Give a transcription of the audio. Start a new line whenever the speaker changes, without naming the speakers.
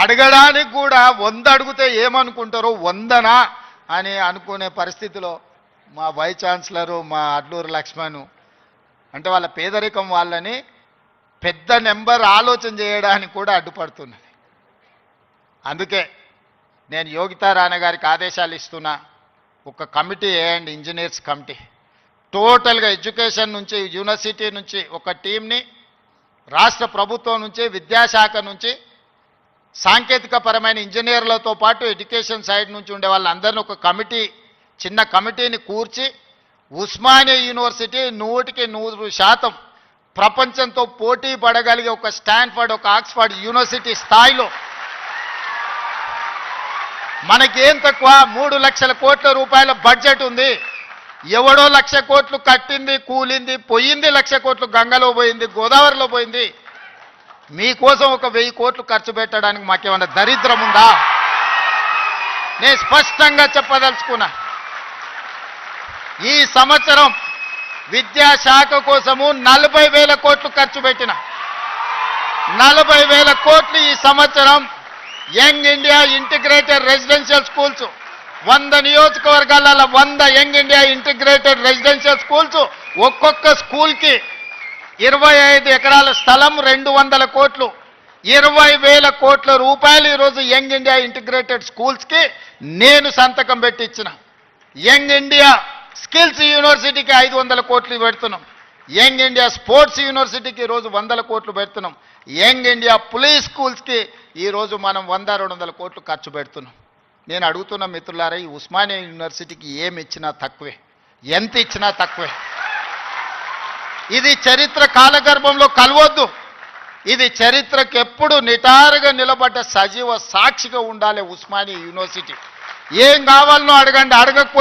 అడగడానికి కూడా 100 అడిగితే ఏమనుకుంటారో 100నా అని అనుకునే పరిస్థితిలో మా వైస్ ఛాన్సలరు మా అడ్లూరు లక్ష్మణ్ అంటే వాళ్ళ పేదరికం వాళ్ళని పెద్ద నెంబర్ ఆలోచన చేయడానికి కూడా అడ్డుపడుతున్నది. అందుకే నేను యోగితా రాణా గారికి ఆదేశాలు ఇస్తున్నా, ఒక కమిటీ వేయండి, ఇంజనీర్స్ కమిటీ. టోటల్గా ఎడ్యుకేషన్ నుంచి, యూనివర్సిటీ నుంచి ఒక టీంని, రాష్ట్ర ప్రభుత్వం నుంచి, విద్యాశాఖ నుంచి, సాంకేతిక పరమైన ఇంజనీర్లతో పాటు ఎడ్యుకేషన్ సైడ్ నుంచి ఉండే వాళ్ళందరినీ ఒక కమిటీ, చిన్న కమిటీని కూర్చి ఉస్మానియా యూనివర్సిటీ 100% ప్రపంచంతో పోటీ పడగలిగే ఒక స్టాన్ఫర్డ్, ఒక ఆక్స్ఫర్డ్ యూనివర్సిటీ స్థాయిలో మనకేం తక్కువ 3 లక్షల కోట్ల రూపాయల బడ్జెట్ ఉంది. ఎవడో 1,00,000 కోట్లు కట్టింది, కూలింది, పోయింది, 1,00,000 కోట్లు గంగలో పోయింది, గోదావరిలో పోయింది. మీకోసం ఒక 1000 కోట్లు ఖర్చు పెట్టడానికి మాకేమన్నా దరిద్రం ఉందా? నేను స్పష్టంగా చెప్పదలుచుకున్నా, ఈ సంవత్సరం విద్యాశాఖ కోసము 40,000 కోట్లు ఖర్చు పెట్టిన 40,000 కోట్లు ఈ సంవత్సరం young India integrated residential schools 100 నియోజకవర్గాలలో 100 young India integrated residential schools, ఒక్కొక్క స్కూల్కి 25 ఎకరాల స్థలం, 200 కోట్లు, 20,000 కోట్ల రూపాయలు ఈరోజు యంగ్ ఇండియా ఇంటిగ్రేటెడ్ స్కూల్స్కి నేను సంతకం పెట్టి ఇచ్చిన. యంగ్ ఇండియా స్కిల్స్ యూనివర్సిటీకి 500 కోట్లు పెడుతున్నాం. యంగ్ ఇండియా స్పోర్ట్స్ యూనివర్సిటీకి ఈరోజు 100 కోట్లు పెడుతున్నాం. యంగ్ ఇండియా పులీస్ స్కూల్స్కి ఈరోజు మనం 100-200 కోట్లు ఖర్చు పెడుతున్నాం. నేను అడుగుతున్న మిత్రులారా, ఈ ఉస్మానియా యూనివర్సిటీకి ఏమి ఇచ్చినా తక్కువే, ఎంత ఇచ్చినా తక్కువే. ఇది చరిత్ర కాలగర్భంలో కలవద్దు. ఇది చరిత్రకు ఎప్పుడు నిటారుగా నిలబడ్డ సజీవ సాక్షిగా ఉండాలి ఉస్మానియా యూనివర్సిటీ. ఏం కావాలనో అడగండి, అడగకపోతే